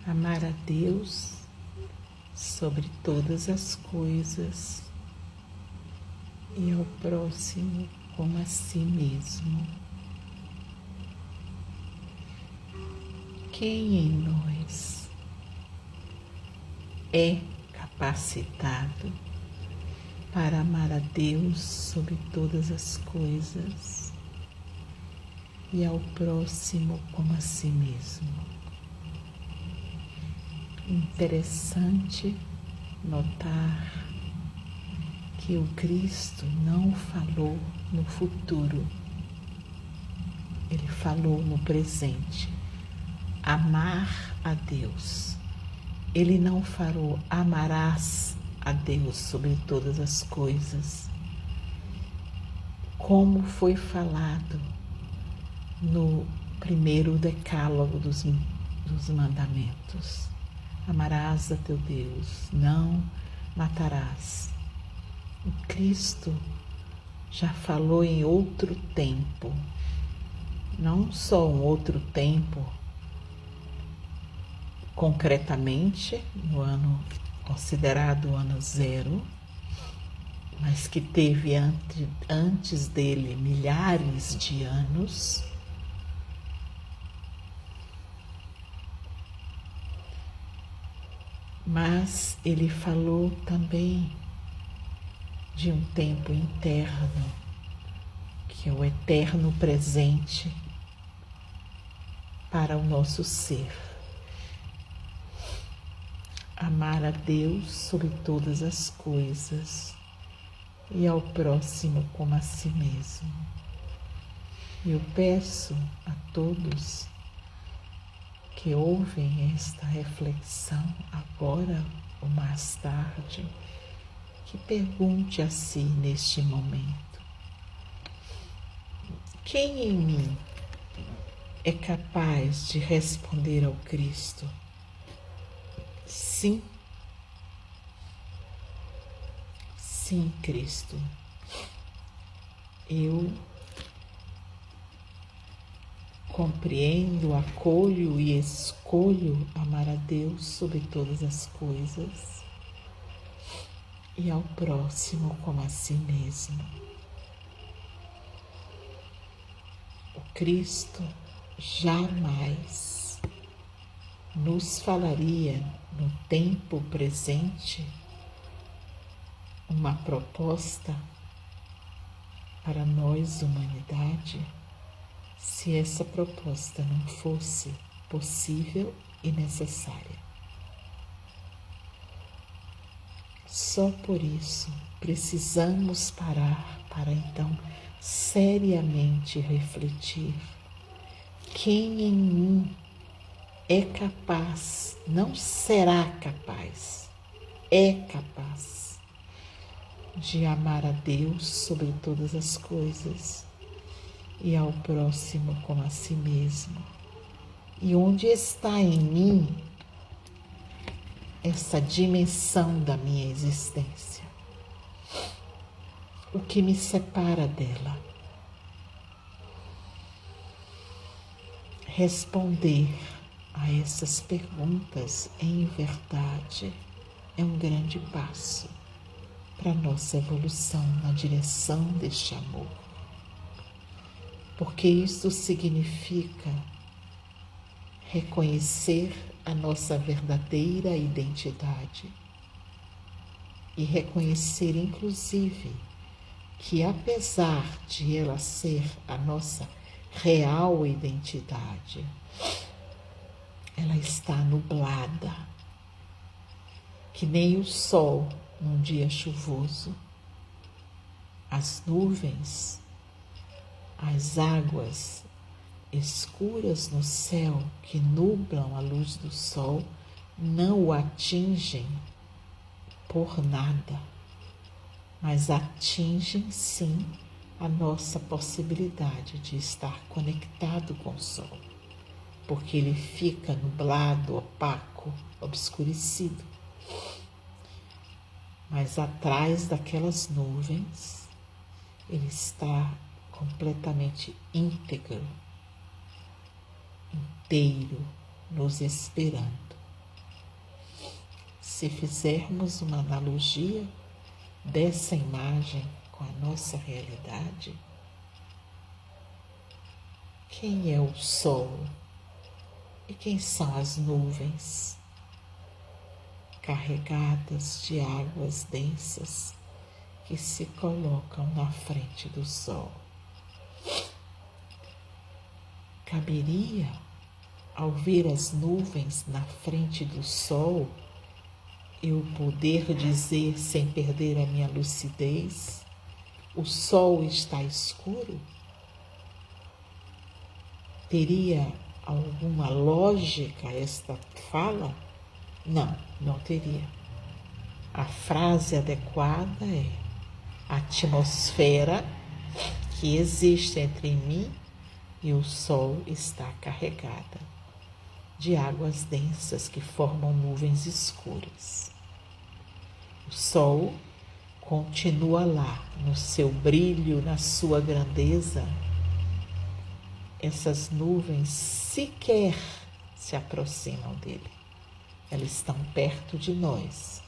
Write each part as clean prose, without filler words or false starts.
Amar a Deus sobre todas as coisas e ao próximo como a si mesmo. Quem em nós é capacitado para amar a Deus sobre todas as coisas e ao próximo como a si mesmo? Interessante notar que o Cristo não falou no futuro, ele falou no presente. Amar a Deus. Ele não falou amarás a Deus sobre todas as coisas, como foi falado no primeiro decálogo dos mandamentos. Amarás a teu Deus, não matarás. O Cristo já falou em outro tempo, não só um outro tempo, concretamente no ano considerado o ano zero, mas que teve antes dele milhares de anos. Mas ele falou também de um tempo interno, que é o eterno presente para o nosso ser. Amar a Deus sobre todas as coisas e ao próximo como a si mesmo. Eu peço a todos que ouvem esta reflexão agora ou mais tarde, que pergunte a si neste momento: quem em mim é capaz de responder ao Cristo? Sim. Sim, Cristo. Eu compreendo, acolho e escolho amar a Deus sobre todas as coisas e ao próximo como a si mesmo. O Cristo jamais nos falaria no tempo presente uma proposta para nós, humanidade, se essa proposta não fosse possível e necessária. Só por isso precisamos parar para então seriamente refletir: quem em mim é capaz, não será capaz, é capaz de amar a Deus sobre todas as coisas e ao próximo como a si mesmo. E onde está em mim essa dimensão da minha existência? O que me separa dela? Responder a essas perguntas, em verdade, é um grande passo para a nossa evolução na direção deste amor. Porque isso significa reconhecer a nossa verdadeira identidade e reconhecer, inclusive, que apesar de ela ser a nossa real identidade, ela está nublada, que nem o sol num dia chuvoso. As nuvens, as águas escuras no céu que nublam a luz do sol não o atingem por nada, mas atingem sim a nossa possibilidade de estar conectado com o sol, porque ele fica nublado, opaco, obscurecido. Mas atrás daquelas nuvens, ele está completamente íntegro, inteiro, nos esperando. Se fizermos uma analogia dessa imagem com a nossa realidade, quem é o sol e quem são as nuvens carregadas de águas densas que se colocam na frente do sol? Caberia, ao ver as nuvens na frente do sol, eu poder dizer sem perder a minha lucidez: o sol está escuro? Teria alguma lógica esta fala? Não, não teria. A frase adequada é: a atmosfera que existe entre mim e o sol está carregada de águas densas que formam nuvens escuras. O sol continua lá, no seu brilho, na sua grandeza. Essas nuvens sequer se aproximam dele. Elas estão perto de nós.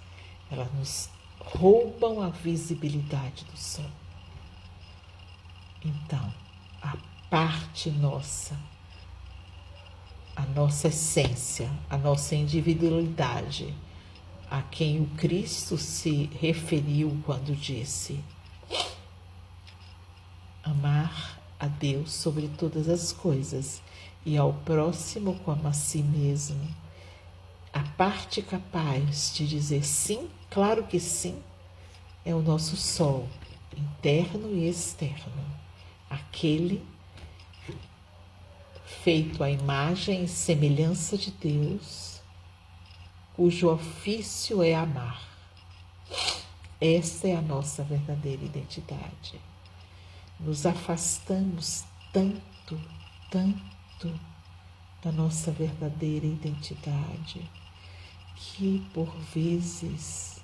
Elas nos roubam a visibilidade do sol. Então, a parte nossa, a nossa essência, a nossa individualidade, a quem o Cristo se referiu quando disse: amar a Deus sobre todas as coisas e ao próximo como a si mesmo. A parte capaz de dizer sim, claro que sim, é o nosso sol, interno e externo. Aquele feito à imagem e semelhança de Deus, cujo ofício é amar. Essa é a nossa verdadeira identidade. Nos afastamos tanto da nossa verdadeira identidade, que por vezes,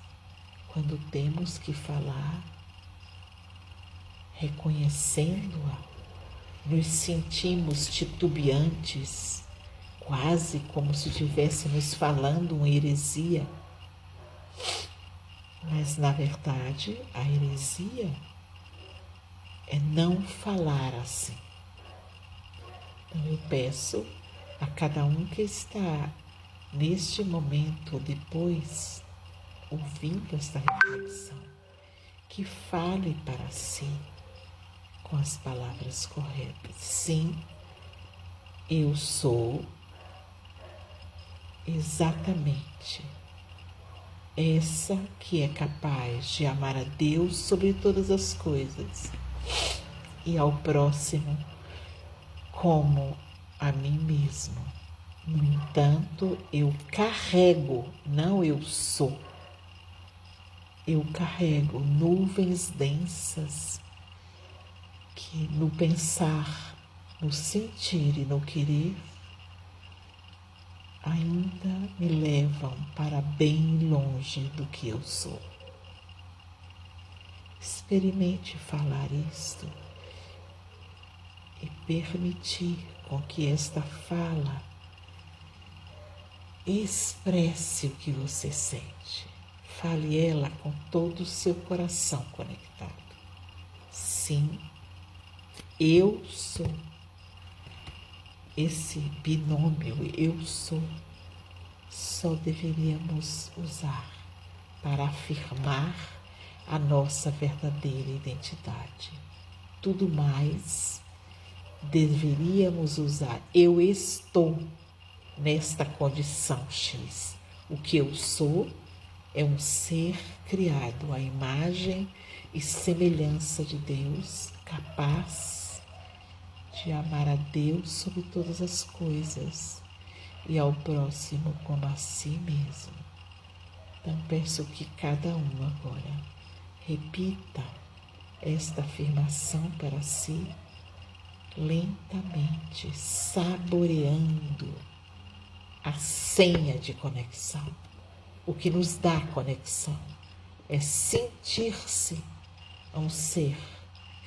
quando temos que falar, reconhecendo-a, nos sentimos titubeantes, quase como se estivéssemos falando uma heresia. Mas, na verdade, a heresia é não falar assim. Então, eu peço a cada um que está neste momento, ou depois, ouvindo esta reflexão, que fale para si com as palavras corretas. Sim, eu sou exatamente essa que é capaz de amar a Deus sobre todas as coisas e ao próximo como a mim mesmo. No entanto, eu carrego, não eu sou, eu carrego nuvens densas que no pensar, no sentir e no querer ainda me levam para bem longe do que eu sou. Experimente falar isto e permitir com que esta fala expresse o que você sente. Fale ela com todo o seu coração conectado. Sim, eu sou. Esse binômio eu sou só deveríamos usar para afirmar a nossa verdadeira identidade. Tudo mais deveríamos usar eu estou nesta condição X. O que eu sou é um ser criado à imagem e semelhança de Deus, capaz de amar a Deus sobre todas as coisas e ao próximo como a si mesmo. Então peço que cada um agora repita esta afirmação para si, lentamente, saboreando a senha de conexão. O que nos dá conexão é sentir-se um ser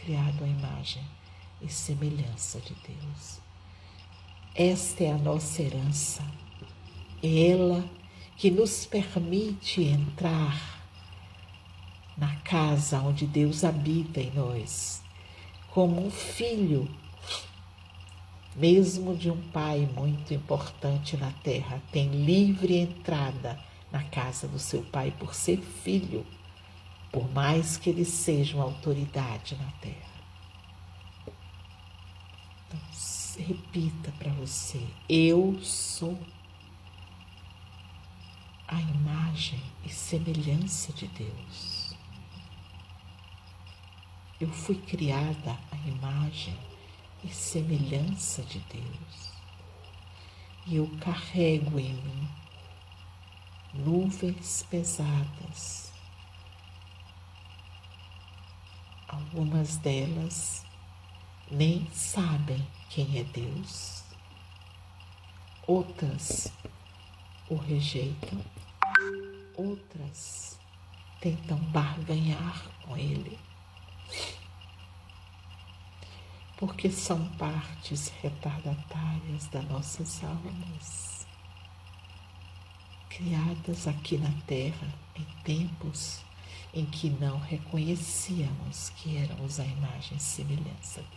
criado à imagem e semelhança de Deus. Esta é a nossa herança. É ela que nos permite entrar na casa onde Deus habita em nós, como um filho, mesmo de um pai muito importante na terra, tem livre entrada na casa do seu pai por ser filho, por mais que ele seja uma autoridade na terra. Então, repita para você: eu sou a imagem e semelhança de Deus. Eu fui criada à imagem e semelhança de Deus. E eu carrego em mim nuvens pesadas. Algumas delas nem sabem quem é Deus. Outras o rejeitam. Outras tentam barganhar com ele, porque são partes retardatárias das nossas almas, criadas aqui na Terra em tempos em que não reconhecíamos que éramos a imagem e semelhança dele.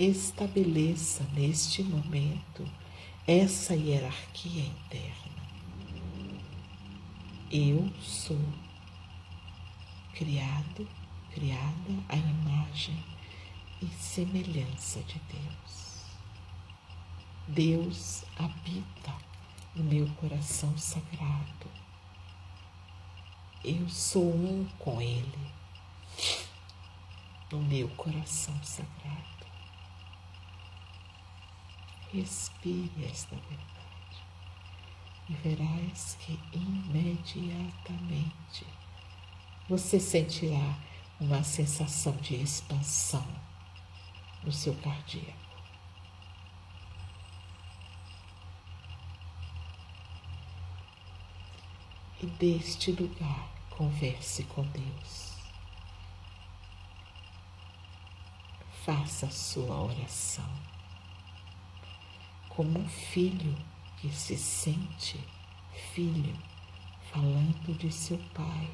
Estabeleça neste momento essa hierarquia interna. Eu sou criada à imagem e semelhança de Deus. Deus habita no meu coração sagrado. Eu sou um com Ele, no meu coração sagrado. Respire esta verdade e verás que imediatamente você sentirá uma sensação de expansão no seu cardíaco. E deste lugar, converse com Deus. Faça a sua oração como um filho que se sente filho, falando de seu pai,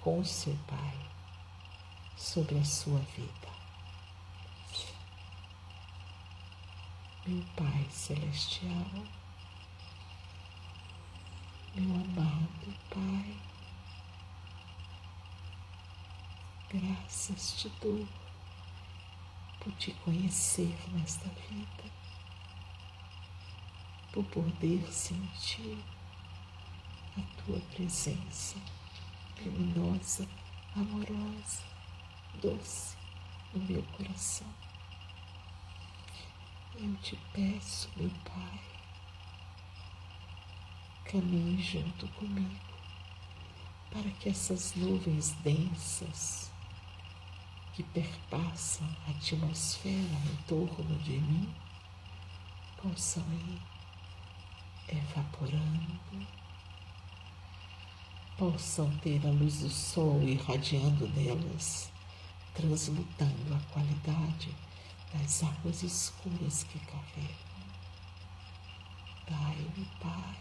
com seu pai, sobre a sua vida. Meu Pai Celestial, meu amado Pai, graças te dou por te conhecer nesta vida, por poder sentir a tua presença luminosa, amorosa, doce no meu coração. Eu te peço, meu Pai, caminhe junto comigo para que essas nuvens densas que perpassam a atmosfera em torno de mim possam ir evaporando, possam ter a luz do sol irradiando nelas, transmutando a qualidade das águas escuras que carregam. Dai-me, Pai,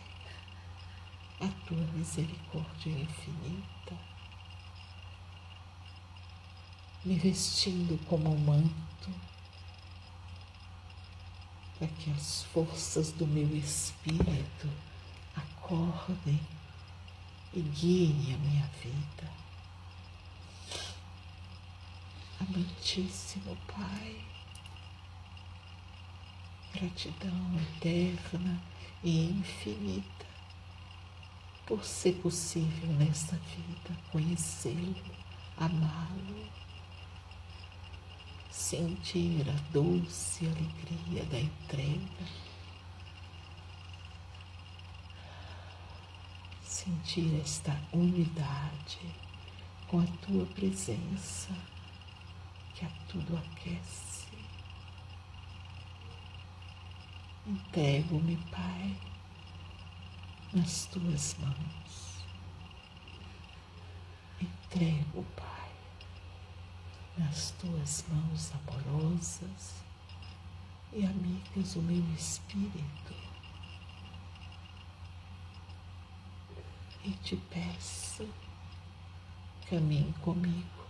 a tua misericórdia infinita, me vestindo como um manto, para que as forças do meu espírito acordem e guiem a minha vida. Amantíssimo Pai, gratidão eterna e infinita por ser possível nesta vida conhecê-lo, amá-lo, sentir a doce alegria da entrega, sentir esta unidade com a tua presença que a tudo aquece. Entrego-me, Pai, nas tuas mãos. Entrego, Pai, nas tuas mãos amorosas e amigas o meu espírito e te peço, caminhe comigo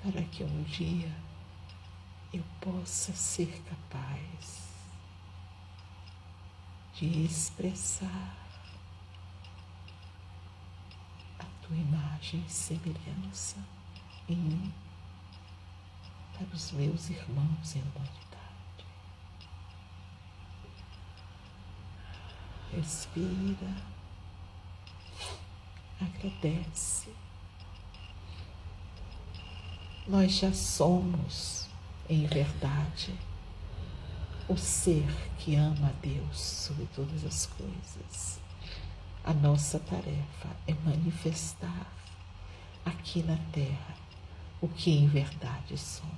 para que um dia eu possa ser capaz de expressar a tua imagem e semelhança em mim para os meus irmãos em humanidade. Respira, agradece. Nós já somos, em verdade, o ser que ama a Deus sobre todas as coisas. A nossa tarefa é manifestar aqui na Terra o que em verdade somos.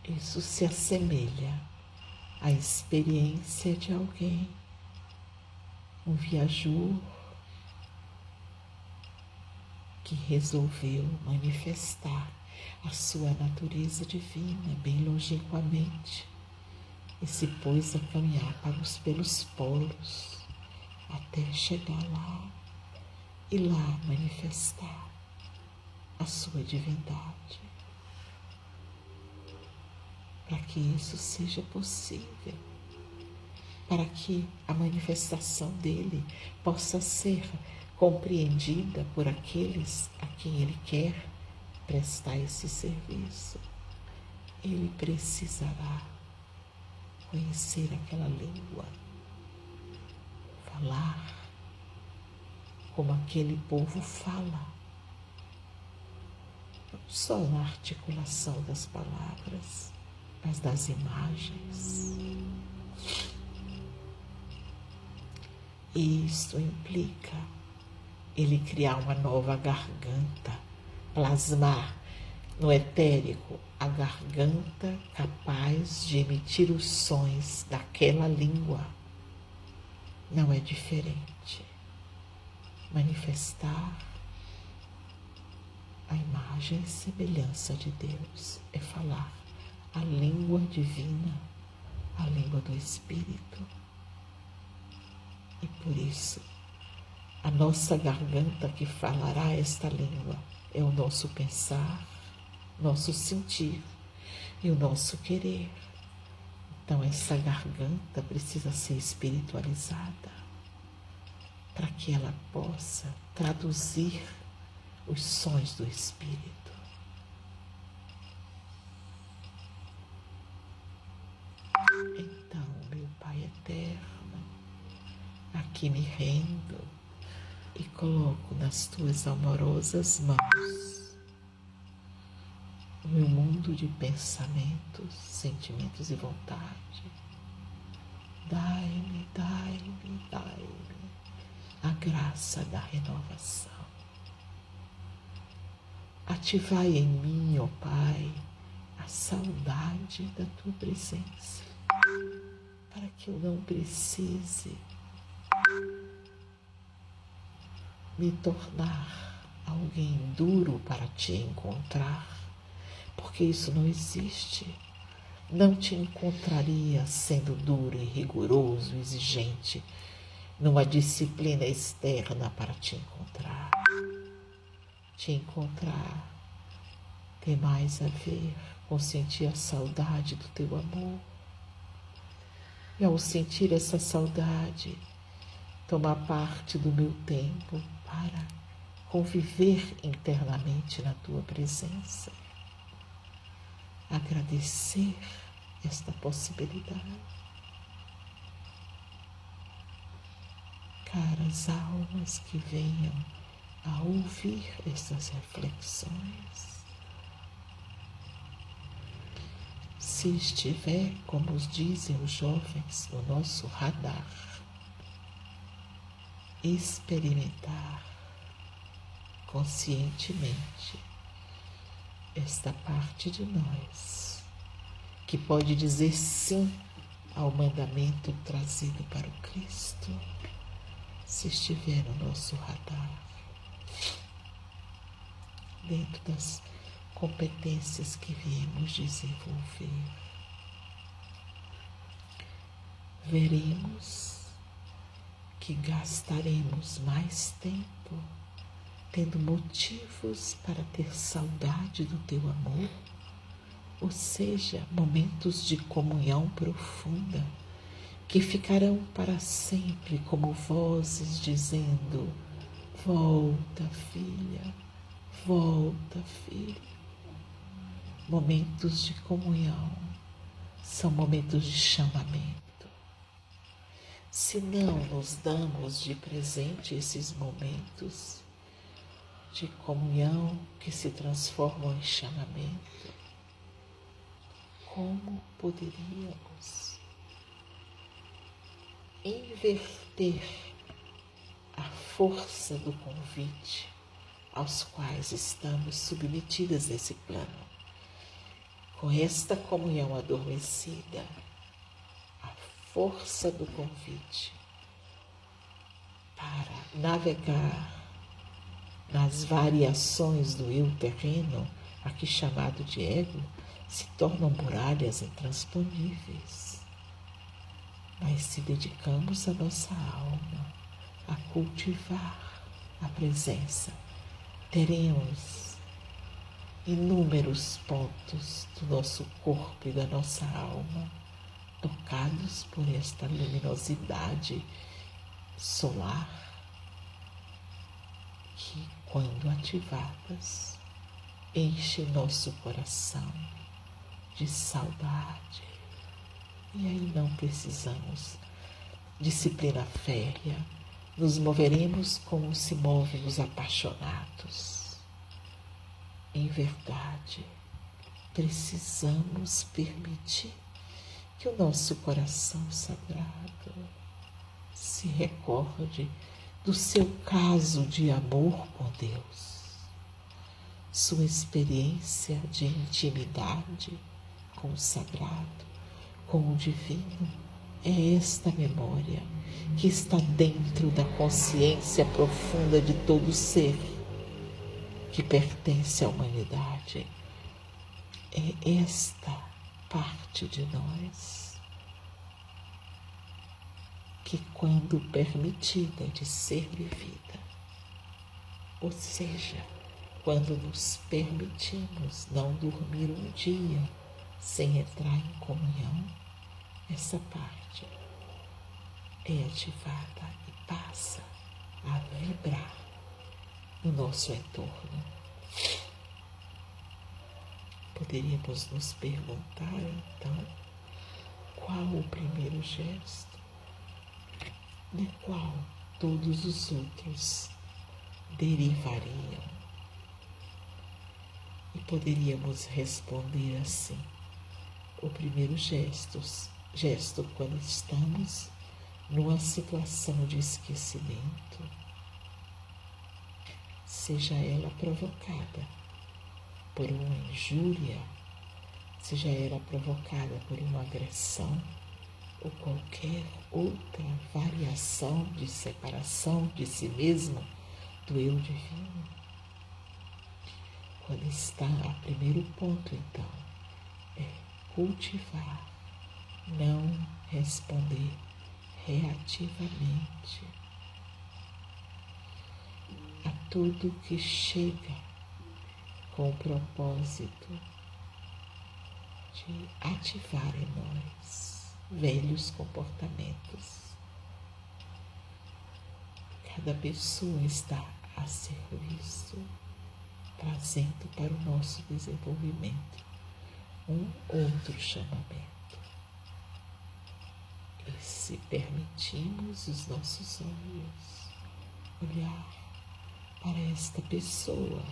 Isso se assemelha à experiência de alguém, um viajor que resolveu manifestar a sua natureza divina bem longínquamente e se pôs a caminhar pelos polos até chegar lá e lá manifestar a sua divindade. Para que isso seja possível, para que a manifestação dele possa ser compreendida por aqueles a quem ele quer prestar esse serviço, ele precisará conhecer aquela língua, falar como aquele povo fala, não só na articulação das palavras, mas das imagens. Isso implica ele criar uma nova garganta, plasmar no etérico a garganta capaz de emitir os sons daquela língua. Não é diferente. Manifestar a imagem e semelhança de Deus é falar a língua divina, a língua do Espírito. E por isso, a nossa garganta que falará esta língua é o nosso pensar, nosso sentir e o nosso querer. Então essa garganta precisa ser espiritualizada para que ela possa traduzir os sons do Espírito. Então, meu Pai eterno, aqui me rendo e coloco nas tuas amorosas mãos o meu mundo de pensamentos, sentimentos e vontade. Dai-me, dai-me, dai-me a graça da renovação. Ativai em mim, ó Pai, a saudade da tua presença, para que eu não precise me tornar alguém duro para te encontrar, porque isso não existe. Não te encontraria sendo duro e rigoroso, exigente, numa disciplina externa para te encontrar. Te encontrar tem mais a ver com sentir a saudade do teu amor. E ao sentir essa saudade, tomar parte do meu tempo para conviver internamente na tua presença. Agradecer esta possibilidade. Caras almas que venham a ouvir estas reflexões, se estiver, como os dizem os jovens, no nosso radar, experimentar conscientemente esta parte de nós que pode dizer sim ao mandamento trazido para o Cristo, se estiver no nosso radar, dentro das competências que viemos desenvolver, veremos que gastaremos mais tempo tendo motivos para ter saudade do teu amor, ou seja, momentos de comunhão profunda que ficarão para sempre como vozes dizendo: volta, filha, volta, filho. Momentos de comunhão são momentos de chamamento. Se não nos damos de presente esses momentos de comunhão que se transformam em chamamento, como poderíamos inverter a força do convite aos quais estamos submetidas nesse plano? Com esta comunhão adormecida, a força do convite para navegar nas variações do eu terreno, aqui chamado de ego, se tornam muralhas intransponíveis. Mas se dedicamos a nossa alma a cultivar a presença, teremos inúmeros pontos do nosso corpo e da nossa alma tocados por esta luminosidade solar que, quando ativadas, enche nosso coração de saudade. E aí não precisamos disciplina férrea, nos moveremos como se movem os apaixonados. Em verdade, precisamos permitir que o nosso coração sagrado se recorde do seu caso de amor com Deus, sua experiência de intimidade com o sagrado, com o divino. É esta memória que está dentro da consciência profunda de todo ser que pertence à humanidade. É esta parte de nós que, quando permitida de ser vivida, ou seja, quando nos permitimos não dormir um dia sem entrar em comunhão, essa parte é ativada e passa a vibrar no nosso entorno. Poderíamos nos perguntar, então, qual o primeiro gesto do qual todos os outros derivariam? E poderíamos responder assim: o primeiro gesto quando estamos numa situação de esquecimento, seja ela provocada por uma injúria, seja ela provocada por uma agressão ou qualquer outra variação de separação de si mesmo do eu divino. Quando está o primeiro ponto, então, é cultivar, não responder reativamente a tudo que chega com o propósito de ativar em nós velhos comportamentos. Cada pessoa está a serviço, trazendo para o nosso desenvolvimento um outro chamamento. E se permitimos os nossos olhos olhar para esta pessoa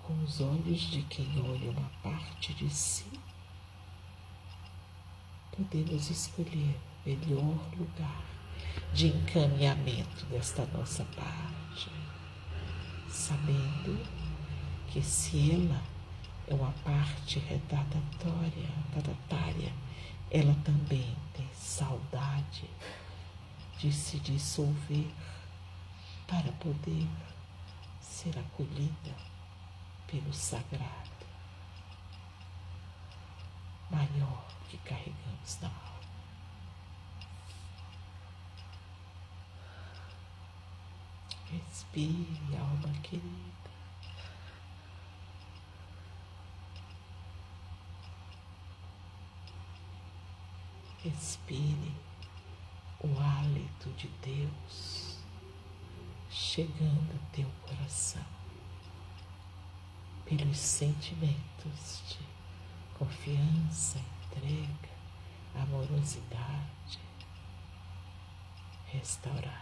com os olhos de quem olha uma parte de si, podemos escolher o melhor lugar de encaminhamento desta nossa parte, sabendo que se ela é uma parte retardatária, ela também tem saudade de se dissolver para poder ser acolhida pelo sagrado maior que carregamos na alma. Respire, alma querida. Respire o hálito de Deus chegando ao teu coração pelos sentimentos de confiança, entrega, amorosidade restaurados.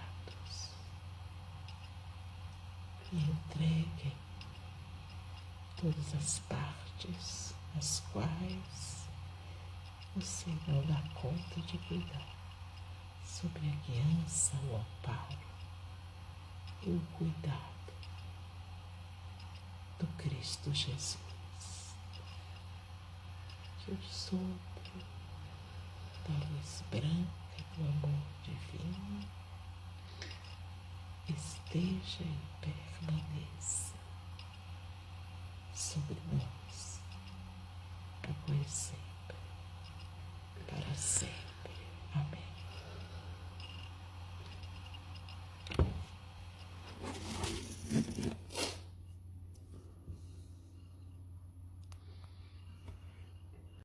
E entregue todas as partes as quais você não dá conta de cuidar, sobre a guiança, o amparo e o cuidado do Cristo Jesus. Que o sopro da luz branca do amor divino esteja e permaneça sobre nós.